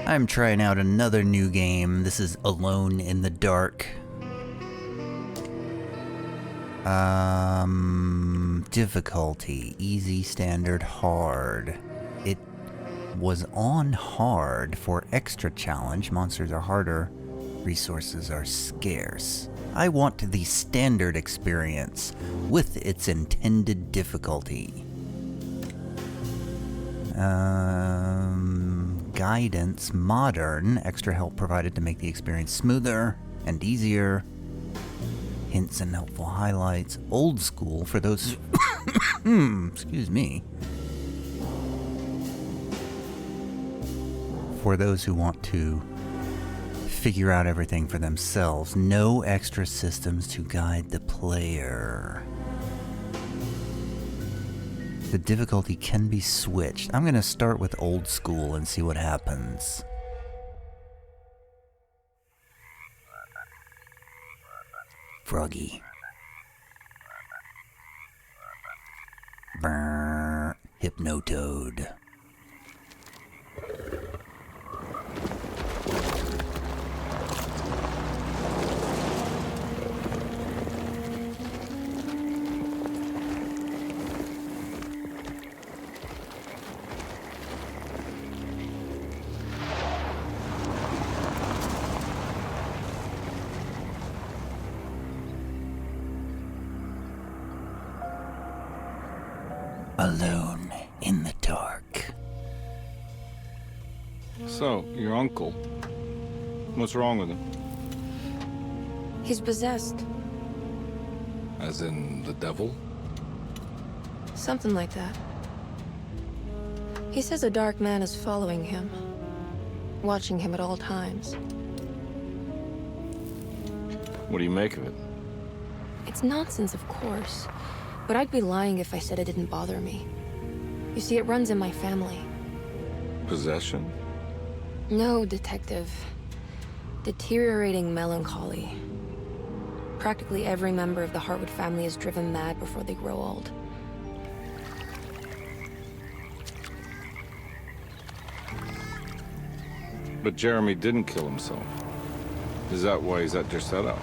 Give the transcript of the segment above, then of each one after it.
I'm trying out another new game. This is Alone in the Dark. Difficulty, easy, standard, hard. It was on hard for extra challenge. Monsters are harder, resources are scarce. I want the standard experience with its intended difficulty. Guidance, modern, extra help provided to make the experience smoother and easier. Hints and helpful highlights. Old school for those excuse me. For those who want to figure out everything for themselves. No extra systems to guide the player. The difficulty can be switched. I'm going to start with old school and see what happens. Froggy. Brrr. Hypnotoad. Alone in the dark. So, your uncle. What's wrong with him? He's possessed. As in the devil? Something like that. He says a dark man is following him, watching him at all times. What do you make of it? It's nonsense, of course, but I'd be lying if I said it didn't bother me. You see, it runs in my family. Possession? No, Detective. Deteriorating melancholy. Practically every member of the Hartwood family is driven mad before they grow old. But Jeremy didn't kill himself. Is that why he's at your setup?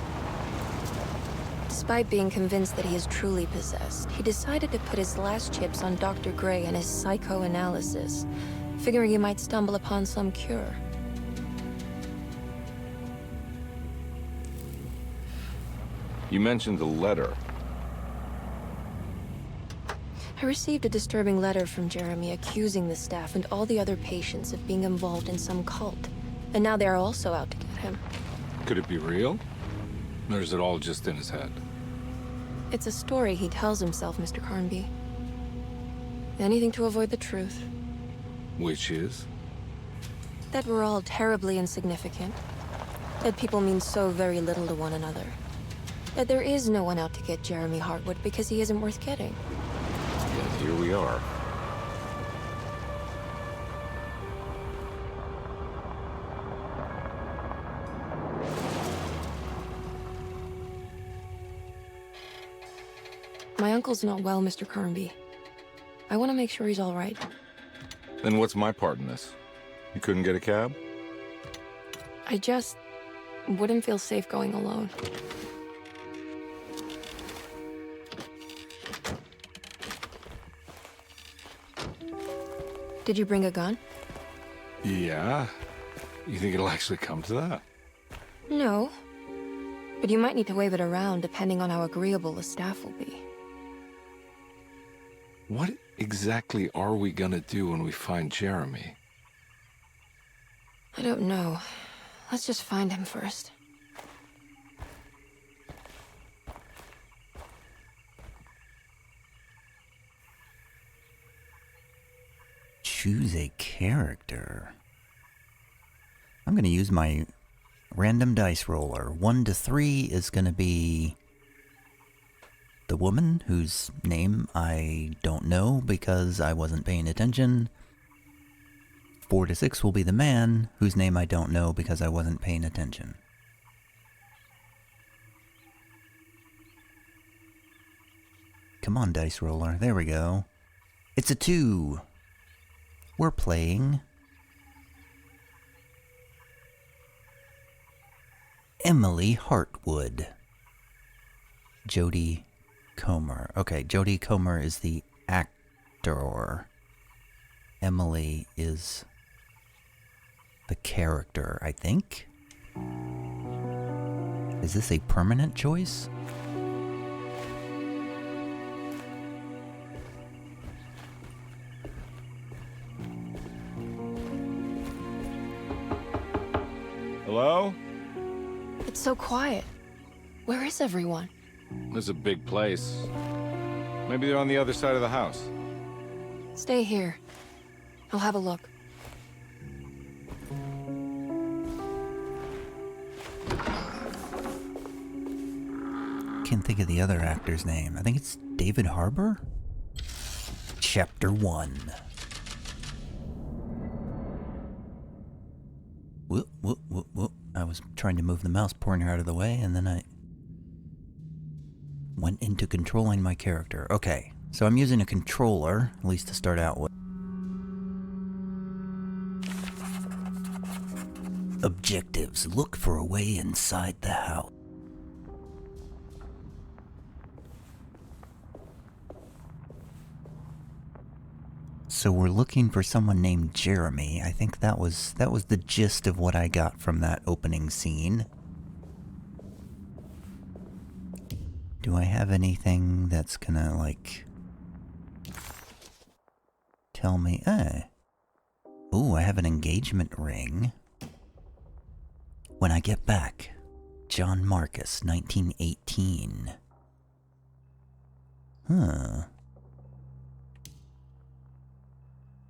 Despite being convinced that he is truly possessed, he decided to put his last chips on Dr. Gray and his psychoanalysis, figuring he might stumble upon some cure. You mentioned a letter. I received a disturbing letter from Jeremy accusing the staff and all the other patients of being involved in some cult. And now they are also out to get him. Could it be real? Or is it all just in his head? It's a story he tells himself, Mr. Carnby. Anything to avoid the truth. Which is? That we're all terribly insignificant. That people mean so very little to one another. That there is no one out to get Jeremy Hartwood because he isn't worth getting. Yet here we are. My uncle's not well, Mr. Carnby. I want to make sure he's all right. Then what's my part in this? You couldn't get a cab? I just wouldn't feel safe going alone. Did you bring a gun? Yeah. You think it'll actually come to that? No. But you might need to wave it around depending on how agreeable the staff will be. What exactly are we gonna do when we find Jeremy? I don't know. Let's just find him first. Choose a character. I'm going to use my random dice roller. 1 to 3 is going to be the woman whose name I don't know because I wasn't paying attention. 4 to 6 will be the man whose name I don't know because I wasn't paying attention. Come on, dice roller. There we go. It's a 2. We're playing Emily Hartwood. Jodie Comer. Okay, Jodie Comer is the actor. Emily is the character, I think. Is this a permanent choice? Hello? It's so quiet. Where is everyone? This is a big place. Maybe they're on the other side of the house. Stay here. I'll have a look. Can't think of the other actor's name. I think it's David Harbour? Chapter 1. Whoop, whoop, whoop, whoop. I was trying to move the mouse pointer out of the way, and then I went into controlling my character. Okay, so I'm using a controller, at least to start out with. Objectives. Look for a way inside the house. So we're looking for someone named Jeremy. I think that was the gist of what I got from that opening scene. Do I have anything that's gonna, like, tell me, ooh, I have an engagement ring. When I get back, John Marcus, 1918. Huh.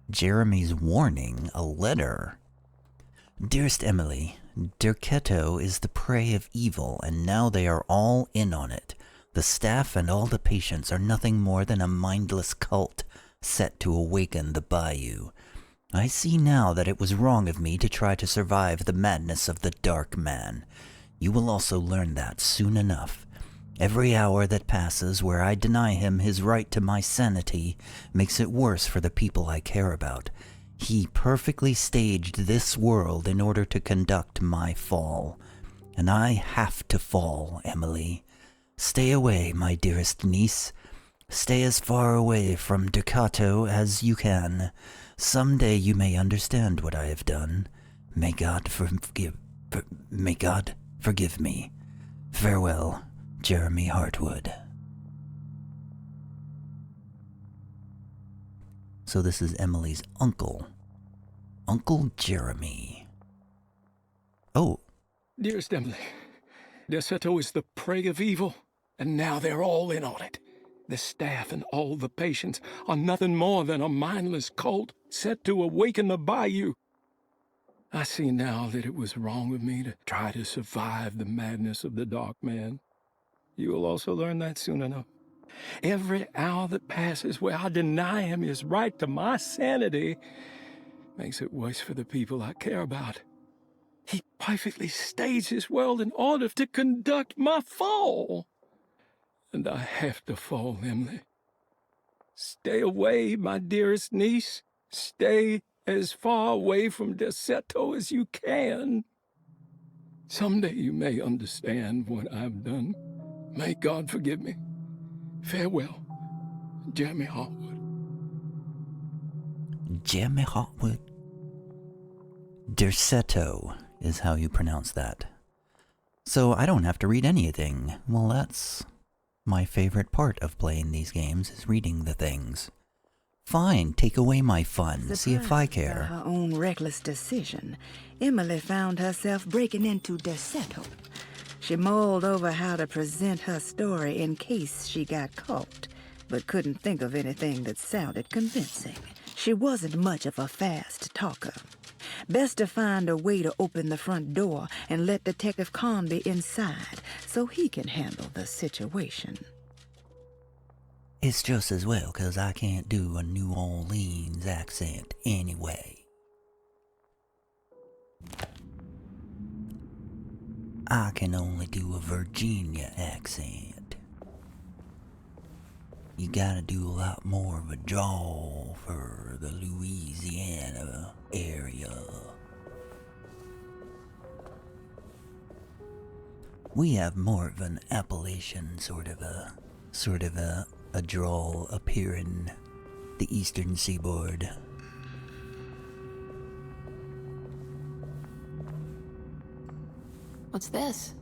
Jeremy's warning, a letter. Dearest Emily, Derketo is the prey of evil, and now they are all in on it. The staff and all the patients are nothing more than a mindless cult set to awaken the bayou. I see now that it was wrong of me to try to survive the madness of the Dark Man. You will also learn that soon enough. Every hour that passes where I deny him his right to my sanity makes it worse for the people I care about. He perfectly staged this world in order to conduct my fall. And I have to fall, Emily. Stay away, my dearest niece. Stay as far away from Ducato as you can. Someday you may understand what I have done. May God forgive me. Farewell, Jeremy Hartwood. So this is Emily's uncle. Uncle Jeremy. Oh. Dearest Emily, Deseto is the prey of evil, and now they're all in on it. The staff and all the patients are nothing more than a mindless cult set to awaken the bayou. I see now that it was wrong of me to try to survive the madness of the Dark Man. You will also learn that soon enough. Every hour that passes where I deny him his right to my sanity makes it worse for the people I care about. He perfectly staged his world in order to conduct my fall. And I have to fall, Emily. Stay away, my dearest niece. Stay as far away from Deseto as you can. Someday you may understand what I've done. May God forgive me. Farewell, Jeremy Hartwood. Jeremy Hartwood. Deseto is how you pronounce that. So I don't have to read anything. Well, that's my favorite part of playing these games, is reading the things. Fine, take away my fun. See if I care. By her own reckless decision, Emily found herself breaking into Deseto. She mulled over how to present her story in case she got caught, but couldn't think of anything that sounded convincing. She wasn't much of a fast talker. Best to find a way to open the front door and let Detective Conby inside so he can handle the situation. It's just as well, 'cause I can't do a New Orleans accent anyway. I can only do a Virginia accent. You gotta do a lot more of a drawl for the Louisiana area. We have more of an Appalachian sort of a drawl up here in the eastern seaboard. What's this?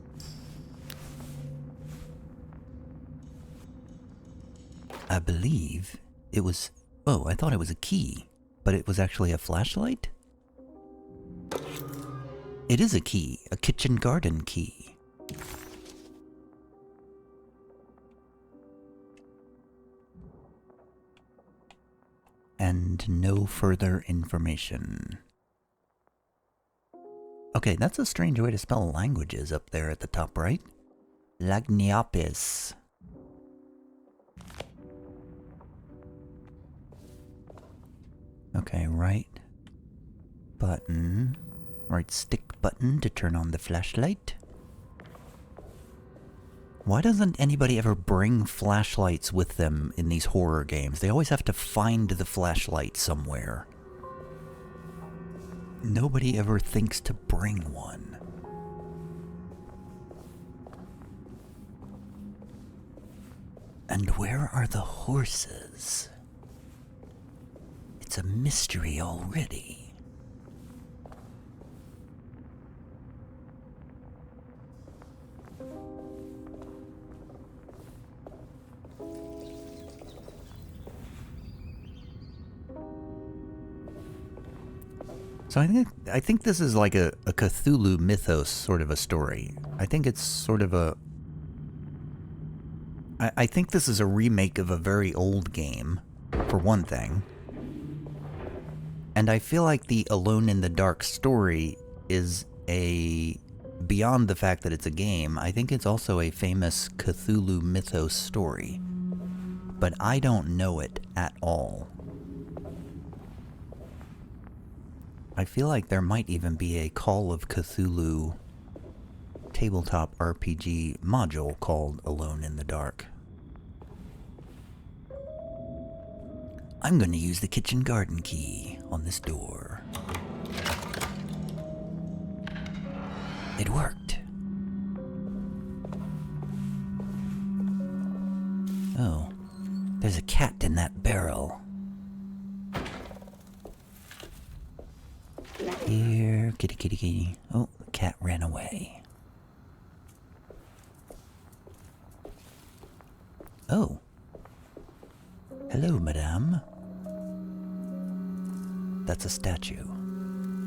I believe it was... Oh, I thought it was a key, but it was actually a flashlight? It is a key, a kitchen garden key. And no further information. Okay, that's a strange way to spell languages up there at the top right. Lagniapis. Okay, right button. Right stick button to turn on the flashlight. Why doesn't anybody ever bring flashlights with them in these horror games? They always have to find the flashlight somewhere. Nobody ever thinks to bring one. And where are the horses? It's a mystery already. So I think this is like a Cthulhu mythos sort of a story. I think it's sort of a... I think this is a remake of a very old game, for one thing. And I feel like the Alone in the Dark story is a... Beyond the fact that it's a game, I think it's also a famous Cthulhu mythos story. But I don't know it at all. I feel like there might even be a Call of Cthulhu tabletop RPG module called Alone in the Dark. I'm going to use the kitchen garden key on this door. It worked. Oh, there's a cat in that barrel. Here, kitty, kitty, kitty. Oh, the cat ran away. Oh. Hello, madame. That's a statue.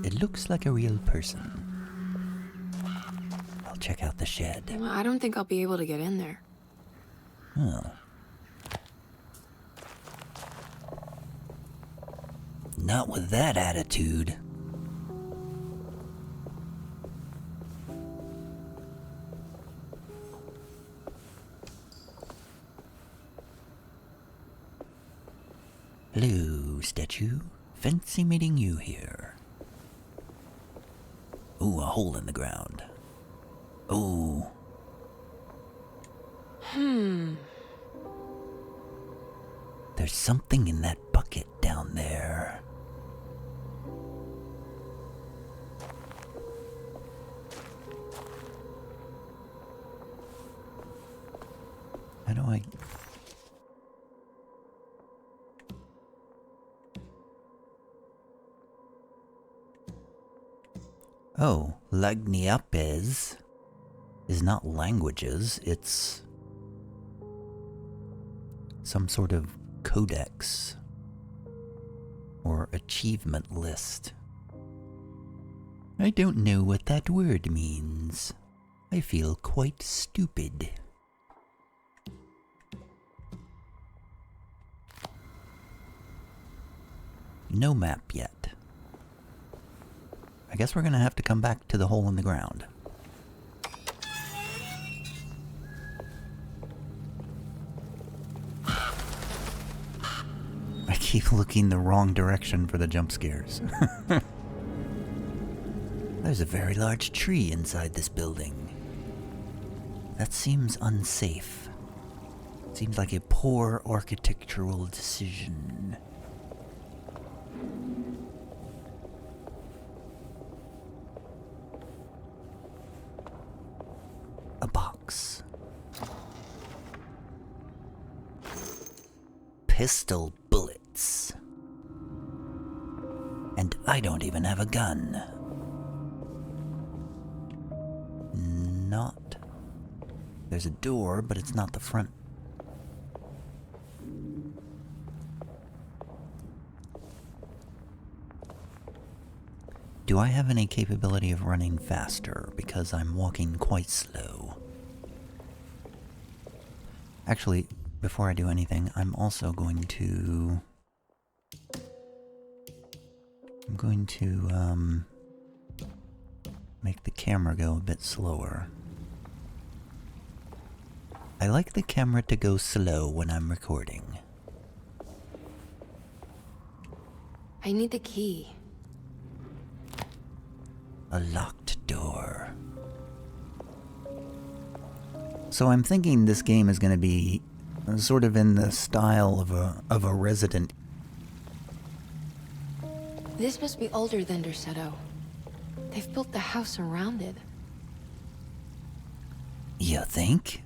It looks like a real person. I'll check out the shed. Well, I don't think I'll be able to get in there. Oh. Not with that attitude. Hello, statue. Fancy meeting you here. Ooh, a hole in the ground. Oh. There's something in that bucket down there. How do I... Oh, Lagniapes is not languages, it's some sort of codex or achievement list. I don't know what that word means. I feel quite stupid. No map yet. I guess we're gonna have to come back to the hole in the ground. I keep looking the wrong direction for the jump scares. There's a very large tree inside this building. That seems unsafe. Seems like a poor architectural decision. A box. box. Pistol bullets. And I don't even have a gun. Not. There's a door, but it's not the front. Do I have any capability of running faster? Because I'm walking quite slow. Actually, before I do anything, I'm also going to... make the camera go a bit slower. I like the camera to go slow when I'm recording. I need the key. A locked door. So I'm thinking this game is going to be sort of in the style of a Resident. This must be older than Derceto. They've built the house around it. You think?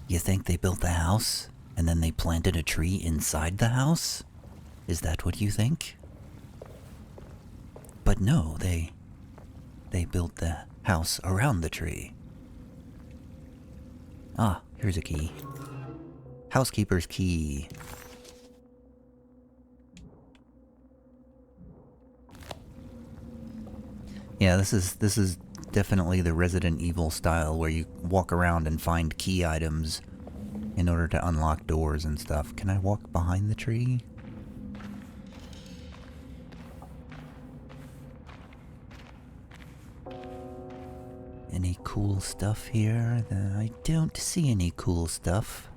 You think they built the house and then they planted a tree inside the house? Is that what you think? But no, they built the house around the tree. Ah, here's a key. Housekeeper's key. Yeah, this is definitely the Resident Evil style where you walk around and find key items in order to unlock doors and stuff. Can I walk behind the tree? Any cool stuff here? I don't see any cool stuff.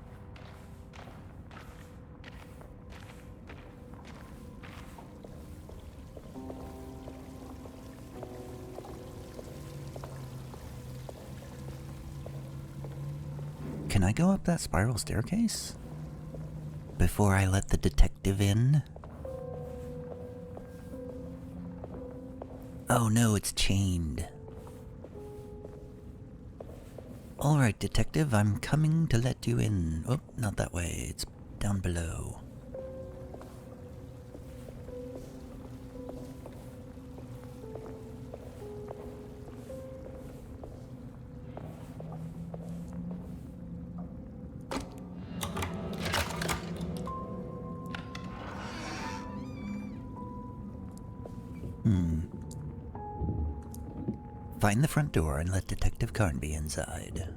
Can I go up that spiral staircase? Before I let the detective in? Oh no, it's chained. Alright, detective, I'm coming to let you in. Oh, not that way, it's down below. Find the front door and let Detective Carnby inside.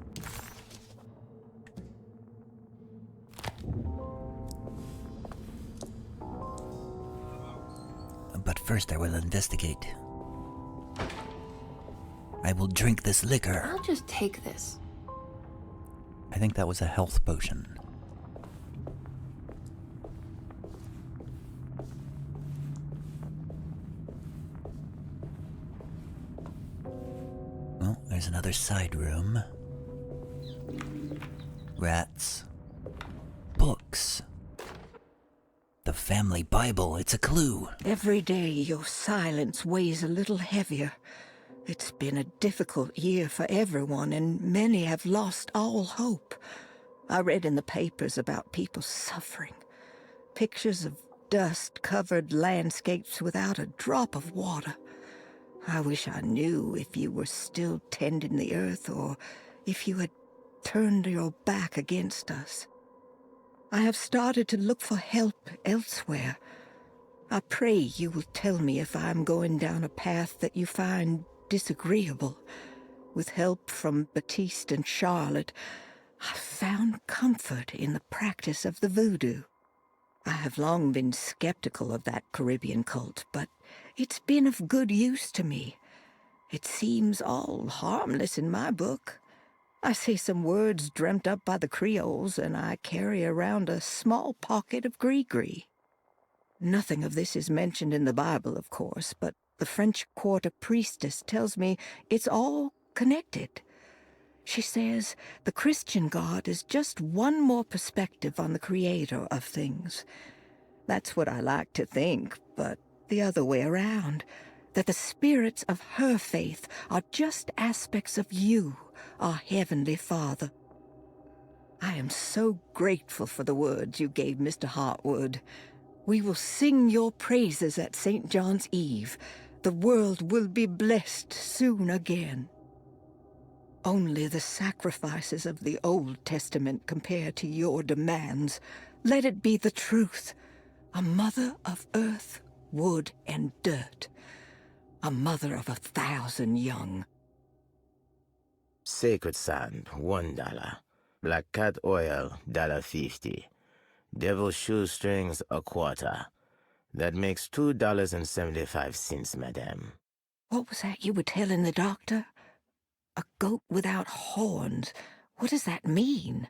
But first I will investigate. I will drink this liquor. I'll just take this. I think that was a health potion. Well, there's another side room. Rats. Books. The family Bible, it's a clue. Every day your silence weighs a little heavier. It's been a difficult year for everyone, and many have lost all hope. I read in the papers about people suffering. Pictures of dust-covered landscapes without a drop of water. I wish I knew if you were still tending the earth, or if you had turned your back against us. I have started to look for help elsewhere. I pray you will tell me if I am going down a path that you find disagreeable. With help from Baptiste and Charlotte, I found comfort in the practice of the voodoo. I have long been skeptical of that Caribbean cult, but it's been of good use to me. It seems all harmless in my book. I say some words dreamt up by the Creoles, and I carry around a small pocket of gree-gree. Nothing of this is mentioned in the Bible, of course, but the French Quarter priestess tells me it's all connected. She says the Christian God is just one more perspective on the creator of things. That's what I like to think, but the other way around, that the spirits of her faith are just aspects of you, our Heavenly Father. I am so grateful for the words you gave Mr. Hartwood. We will sing your praises at St. John's Eve. The world will be blessed soon again. Only the sacrifices of the Old Testament compare to your demands. Let it be the truth. A mother of earth, wood, and dirt. A mother of 1,000 young. Sacred sand, $1. Black cat oil, $1.50. Devil shoestrings, a quarter. That makes $2.75, madame. What was that you were telling the doctor? A goat without horns. What does that mean?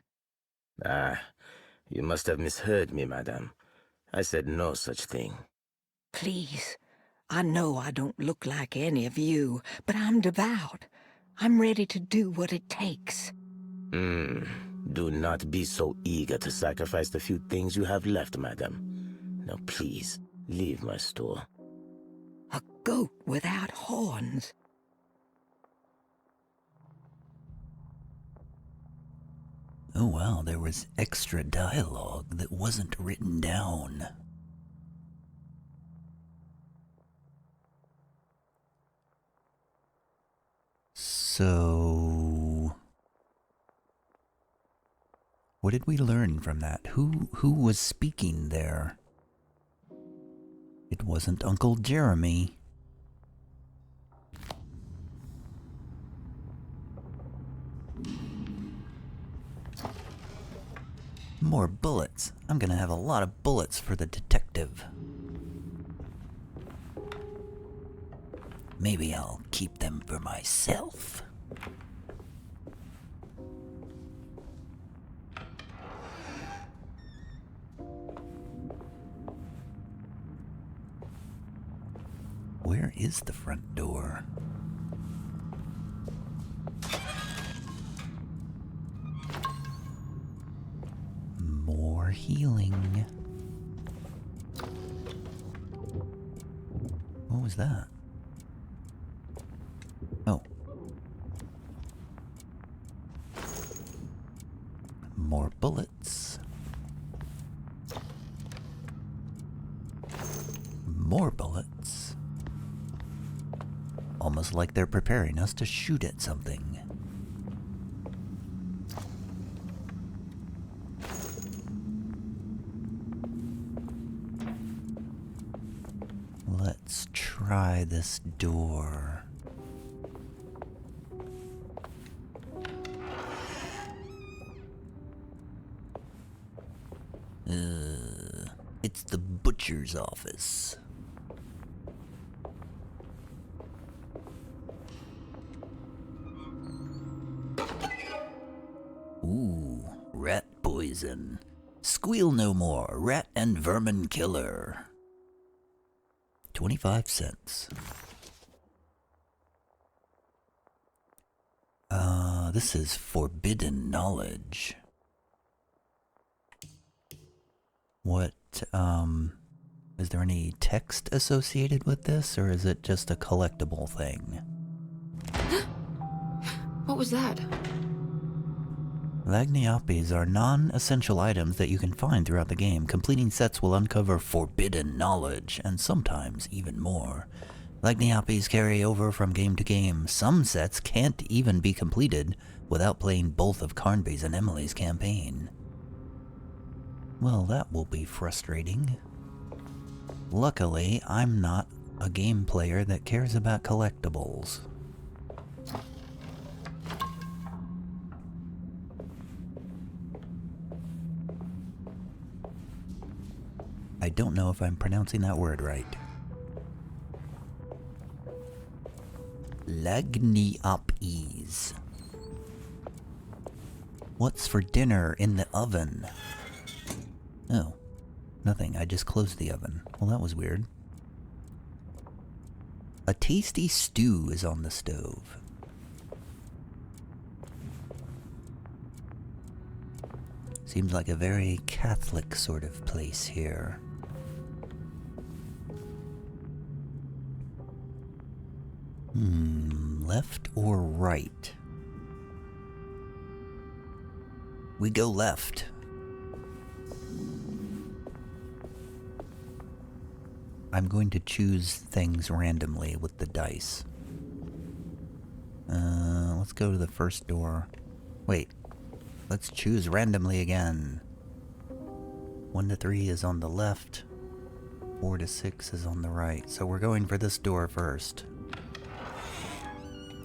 Ah, you must have misheard me, madame. I said no such thing. Please, I know I don't look like any of you, but I'm devout. I'm ready to do what it takes. Do not be so eager to sacrifice the few things you have left, madame. Now please, leave my store. A goat without horns. Oh wow, there was extra dialogue that wasn't written down. So, what did we learn from that? Who was speaking there? It wasn't Uncle Jeremy. More bullets. I'm gonna have a lot of bullets for the detective. Maybe I'll keep them for myself. Where is the front door? More healing. What was that? Oh. More bullets. More bullets. Almost like they're preparing us to shoot at something. Let's try this door. It's the butcher's office. Ooh, rat poison. Squeal no more, rat and vermin killer. 25 cents. This is forbidden knowledge. What, is there any text associated with this, or is it just a collectible thing? What was that? Lagniappes are non-essential items that you can find throughout the game. Completing sets will uncover forbidden knowledge, and sometimes even more. Lagniappes carry over from game to game. Some sets can't even be completed without playing both of Carnby's and Emily's campaign. Well, that will be frustrating. Luckily, I'm not a game player that cares about collectibles. I don't know if I'm pronouncing that word right. Lagniappes. What's for dinner in the oven? Oh, nothing. I just closed the oven. Well, that was weird. A tasty stew is on the stove. Seems like a very Catholic sort of place here. Left or right? We go left. I'm going to choose things randomly with the dice. Let's go to the first door. Wait. Let's choose randomly again. 1 to 3 is on the left. 4 to 6 is on the right. So we're going for this door first.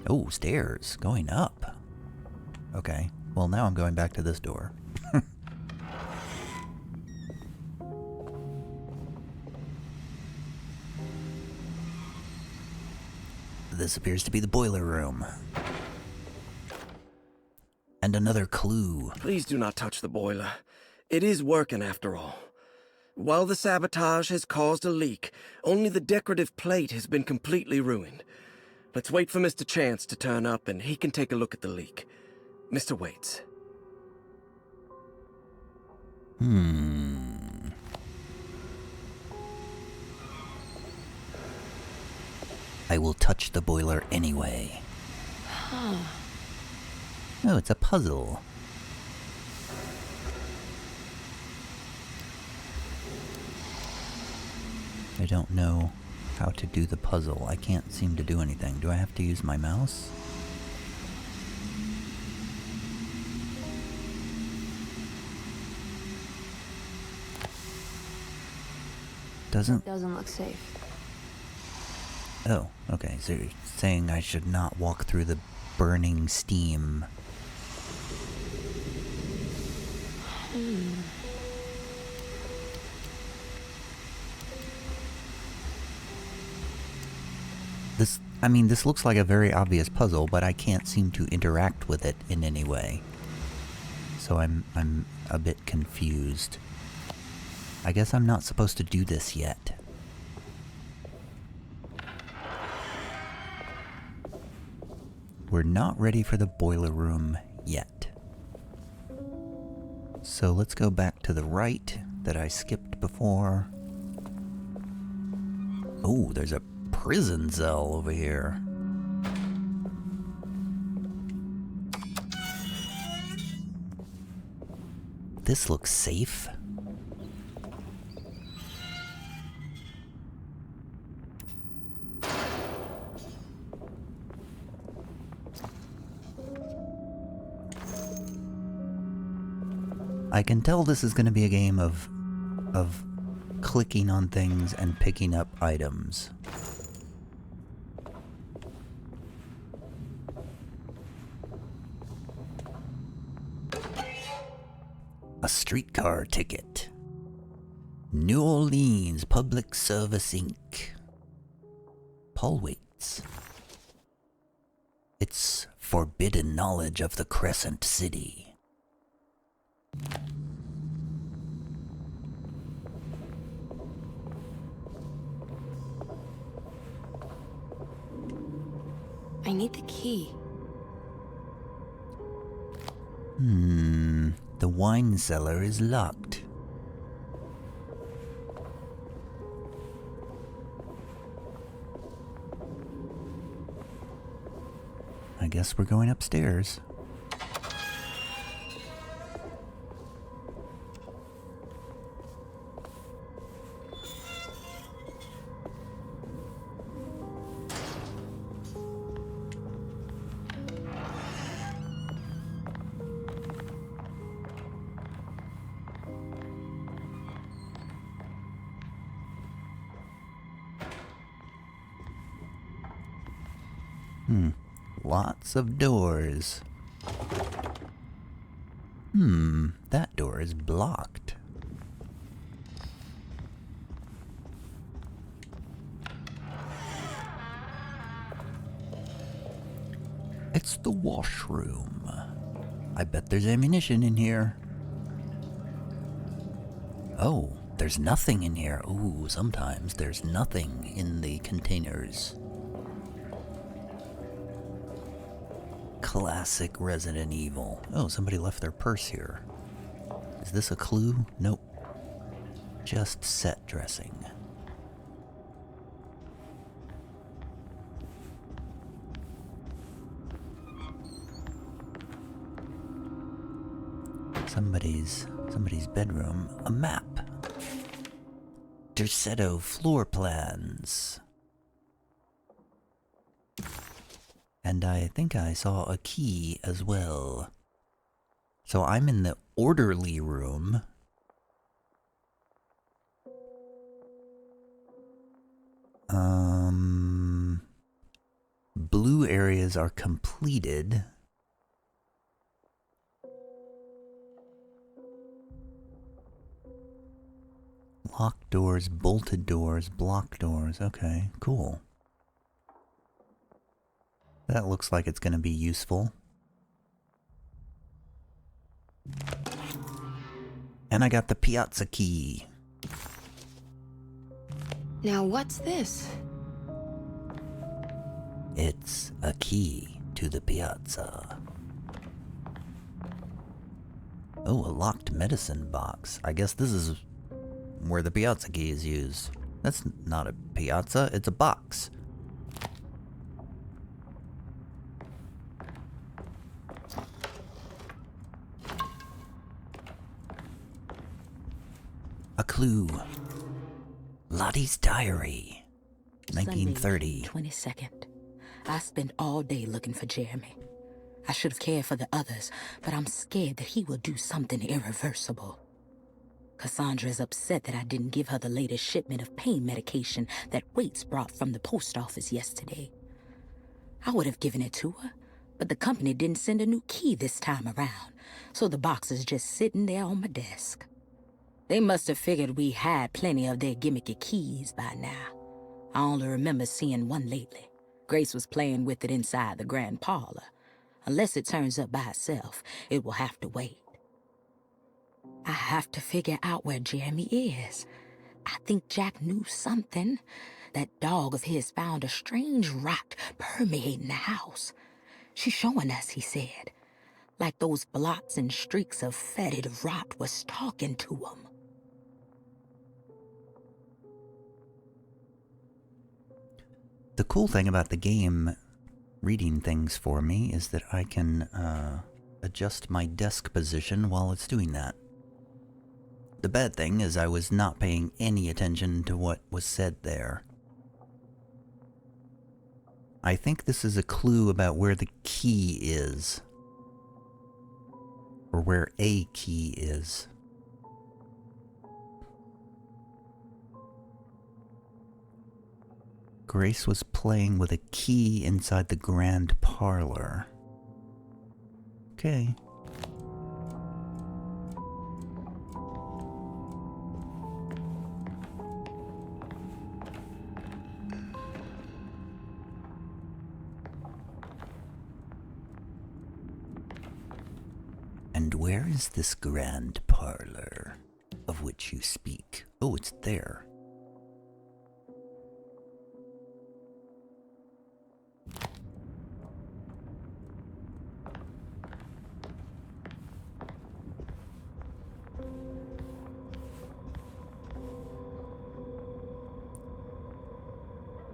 Oh, stairs. Going up. Okay. Well, now I'm going back to this door. This appears to be the boiler room. And another clue. Please do not touch the boiler. It is working after all. While the sabotage has caused a leak, only the decorative plate has been completely ruined. Let's wait for Mr. Chance to turn up and he can take a look at the leak. Mr. Waits. I will touch the boiler anyway. Oh, it's a puzzle. I don't know how to do the puzzle. I can't seem to do anything. Do I have to use my mouse? Doesn't Doesn't look safe. Oh, okay, so you're saying I should not walk through the burning steam. This looks like a very obvious puzzle, but I can't seem to interact with it in any way. So I'm a bit confused. I guess I'm not supposed to do this yet. We're not ready for the boiler room yet. So let's go back to the right that I skipped before. Oh, there's a prison cell over here. This looks safe. I can tell this is going to be a game of clicking on things and picking up items. A streetcar ticket. New Orleans Public Service Inc. Paul Waits. It's forbidden knowledge of the Crescent City. I need the key. The wine cellar is locked. I guess we're going upstairs. Lots of doors. That door is blocked. It's the washroom. I bet there's ammunition in here. Oh, there's nothing in here. Ooh, sometimes there's nothing in the containers. Classic Resident Evil. Oh, somebody left their purse here. Is this a clue? Nope. Just set dressing. somebody's bedroom. A map. Derceto floor plans. And I think I saw a key as well. So I'm in the orderly room. Blue areas are completed. Locked doors, bolted doors, blocked doors. Okay, cool. That looks like it's going to be useful. And I got the piazza key. Now what's this? It's a key to the piazza. Oh, a locked medicine box. I guess this is where the piazza key is used. That's not a piazza, it's a box. A clue. Lottie's diary. 1930. Sunday, 22nd. I spent all day looking for Jeremy. I should have cared for the others, but I'm scared that he will do something irreversible. Cassandra is upset that I didn't give her the latest shipment of pain medication that Waits brought from the post office yesterday. I would have given it to her, but the company didn't send a new key this time around, so the box is just sitting there on my desk. They must have figured we had plenty of their gimmicky keys by now. I only remember seeing one lately. Grace was playing with it inside the grand parlor. Unless it turns up by itself, it will have to wait. I have to figure out where Jeremy is. I think Jack knew something. That dog of his found a strange rot permeating the house. She's showing us, he said. Like those blots and streaks of fetid rot was talking to him. The cool thing about the game reading things for me is that I can adjust my desk position while it's doing that. The bad thing is I was not paying any attention to what was said there. I think this is a clue about where the key is. Or where a key is. Grace was playing with a key inside the grand parlor. Okay. And where is this grand parlor of which you speak? Oh, it's there.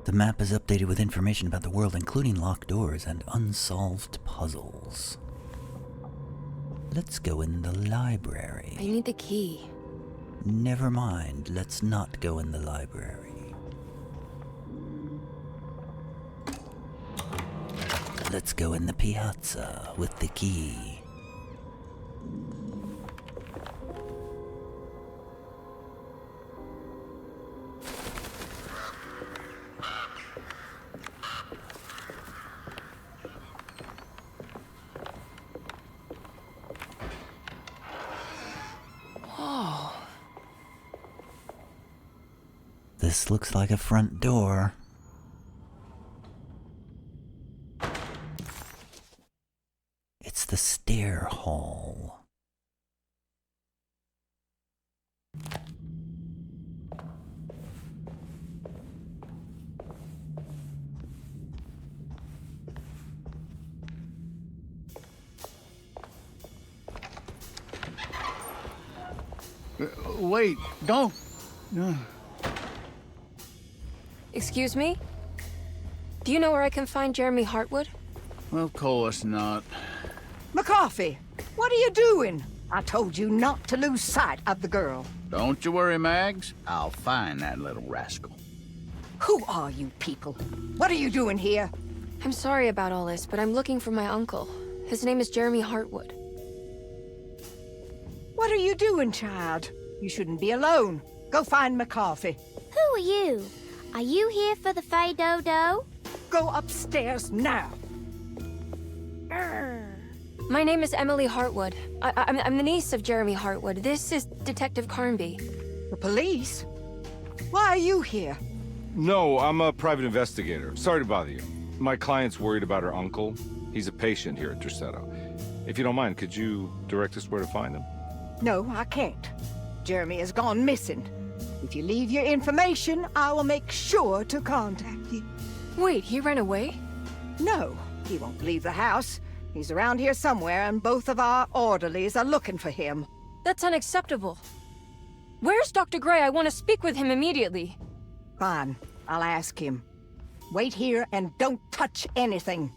The map is updated with information about the world, including locked doors and unsolved puzzles. Let's go in the library. I need the key. Never mind, let's not go in the library. Let's go in the piazza with the key. This looks like a front door. It's the stair hall. Wait, don't. No. Excuse me? Do you know where I can find Jeremy Hartwood? Of course not. McCarthy, what are you doing? I told you not to lose sight of the girl. Don't you worry, Mags. I'll find that little rascal. Who are you people? What are you doing here? I'm sorry about all this, but I'm looking for my uncle. His name is Jeremy Hartwood. What are you doing, child? You shouldn't be alone. Go find McCarthy. Who are you? Are you here for the Fay Dodo? Go upstairs now. My name is Emily Hartwood. I'm the niece of Jeremy Hartwood. This is Detective Carnby. The police? Why are you here? No, I'm a private investigator. Sorry to bother you. My client's worried about her uncle. He's a patient here at Derceto. If you don't mind, could you direct us where to find him? No, I can't. Jeremy has gone missing. If you leave your information, I will make sure to contact you. Wait, he ran away? No, he won't leave the house. He's around here somewhere, and both of our orderlies are looking for him. That's unacceptable. Where's Dr. Gray? I want to speak with him immediately. Fine, I'll ask him. Wait here and don't touch anything.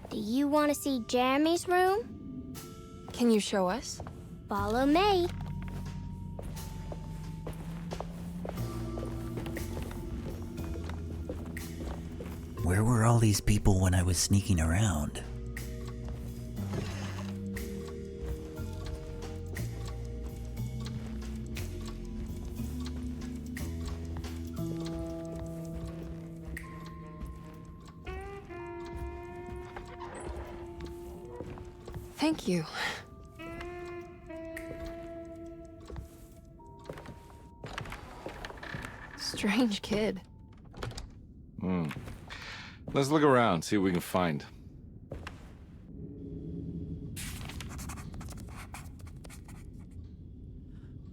Do you want to see Jeremy's room? Can you show us? Follow me. Where were all these people when I was sneaking around? Thank you. Strange kid. Let's look around, see what we can find.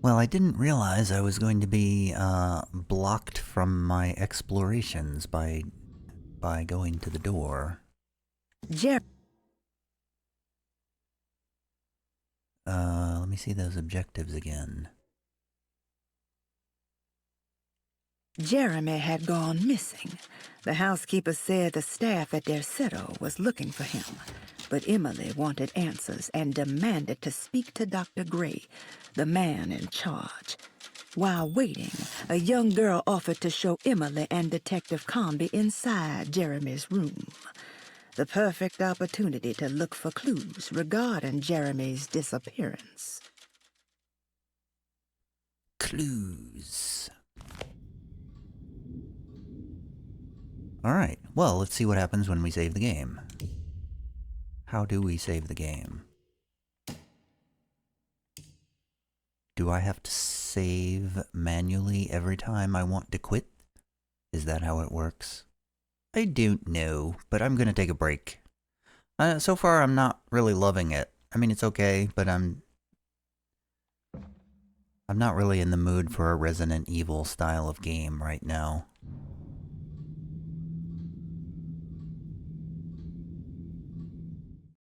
Well, I didn't realize I was going to be blocked from my explorations by going to the door. Let me see those objectives again. Jeremy had gone missing. The housekeeper said the staff at Derceto was looking for him, but Emily wanted answers and demanded to speak to Dr. Gray, the man in charge. While waiting, a young girl offered to show Emily and Detective Carnby inside Jeremy's room. The perfect opportunity to look for clues regarding Jeremy's disappearance. Clues. Alright, well, let's see what happens when we save the game. How do we save the game? Do I have to save manually every time I want to quit? Is that how it works? I don't know, but I'm gonna take a break. So far, I'm not really loving it. I mean, it's okay, but I'm not really in the mood for a Resident Evil style of game right now.